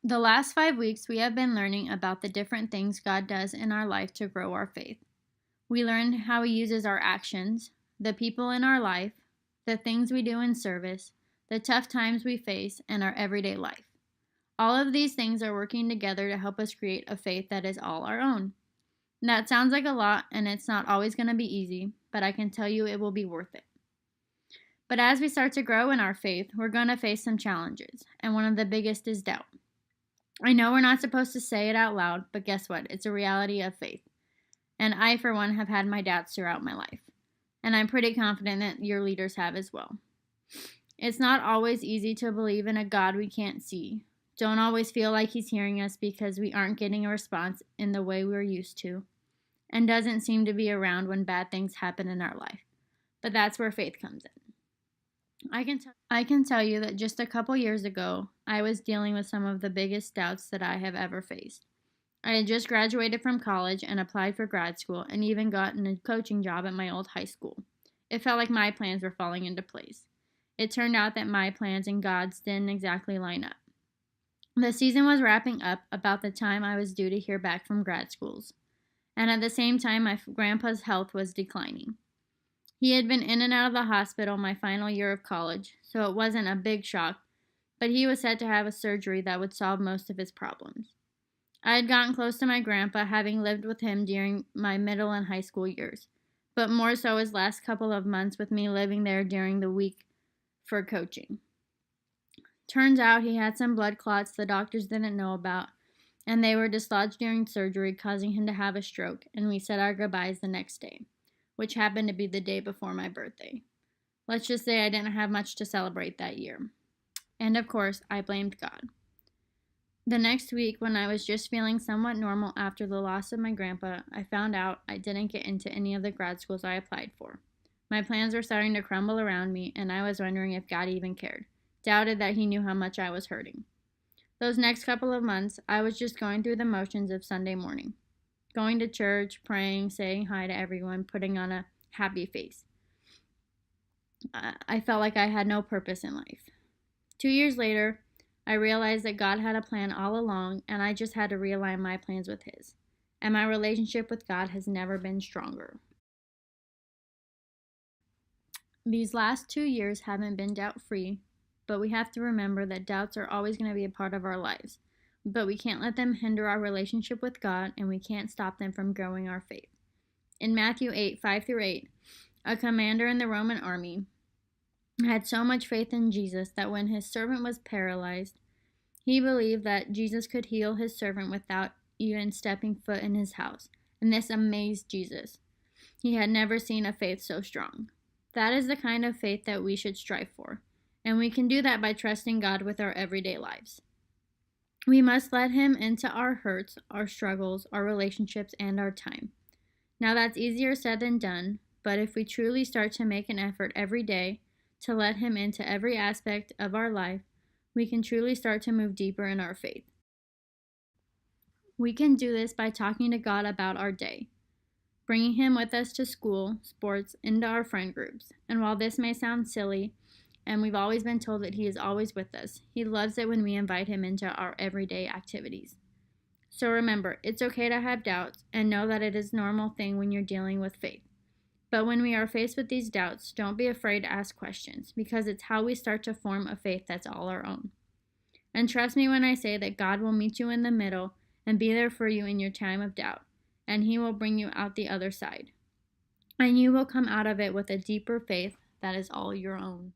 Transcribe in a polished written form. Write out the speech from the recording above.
The last 5 weeks, we have been learning about the different things God does in our life to grow our faith. We learned how He uses our actions, the people in our life, the things we do in service, the tough times we face, and our everyday life. All of these things are working together to help us create a faith that is all our own. That sounds like a lot, and it's not always going to be easy, but I can tell you it will be worth it. But as we start to grow in our faith, we're going to face some challenges, and one of the biggest is doubt. I know we're not supposed to say it out loud, but guess what? It's a reality of faith. And I, for one, have had my doubts throughout my life. And I'm pretty confident that your leaders have as well. It's not always easy to believe in a God we can't see. Don't always feel like He's hearing us because we aren't getting a response in the way we're used to, and doesn't seem to be around when bad things happen in our life. But that's where faith comes in. I can tell you that just a couple years ago, I was dealing with some of the biggest doubts that I have ever faced. I had just graduated from college and applied for grad school and even gotten a coaching job at my old high school. It felt like my plans were falling into place. It turned out that my plans and God's didn't exactly line up. The season was wrapping up about the time I was due to hear back from grad schools, and at the same time, my grandpa's health was declining. He had been in and out of the hospital my final year of college, so it wasn't a big shock, but he was set to have a surgery that would solve most of his problems. I had gotten close to my grandpa, having lived with him during my middle and high school years, but more so his last couple of months with me living there during the week for coaching. Turns out he had some blood clots the doctors didn't know about, and they were dislodged during surgery, causing him to have a stroke, and we said our goodbyes the next day, which happened to be the day before my birthday. Let's just say I didn't have much to celebrate that year. And of course, I blamed God. The next week, when I was just feeling somewhat normal after the loss of my grandpa, I found out I didn't get into any of the grad schools I applied for. My plans were starting to crumble around me, and I was wondering if God even cared. Doubted that He knew how much I was hurting. Those next couple of months, I was just going through the motions of Sunday morning. Going to church, praying, saying hi to everyone, putting on a happy face. I felt like I had no purpose in life. 2 years later, I realized that God had a plan all along, and I just had to realign my plans with His. And my relationship with God has never been stronger. These last 2 years haven't been doubt-free, but we have to remember that doubts are always going to be a part of our lives. But we can't let them hinder our relationship with God, and we can't stop them from growing our faith. In Matthew 8:5-8, a commander in the Roman army had so much faith in Jesus that when his servant was paralyzed, he believed that Jesus could heal his servant without even stepping foot in his house, and this amazed Jesus. He had never seen a faith so strong. That is the kind of faith that we should strive for, and we can do that by trusting God with our everyday lives. We must let Him into our hurts, our struggles, our relationships, and our time. Now that's easier said than done, but if we truly start to make an effort every day to let Him into every aspect of our life, we can truly start to move deeper in our faith. We can do this by talking to God about our day, bringing Him with us to school, sports, into our friend groups. And while this may sound silly, and we've always been told that He is always with us, He loves it when we invite Him into our everyday activities. So remember, it's okay to have doubts, and know that it is a normal thing when you're dealing with faith. But when we are faced with these doubts, don't be afraid to ask questions, because it's how we start to form a faith that's all our own. And trust me when I say that God will meet you in the middle and be there for you in your time of doubt, and He will bring you out the other side. And you will come out of it with a deeper faith that is all your own.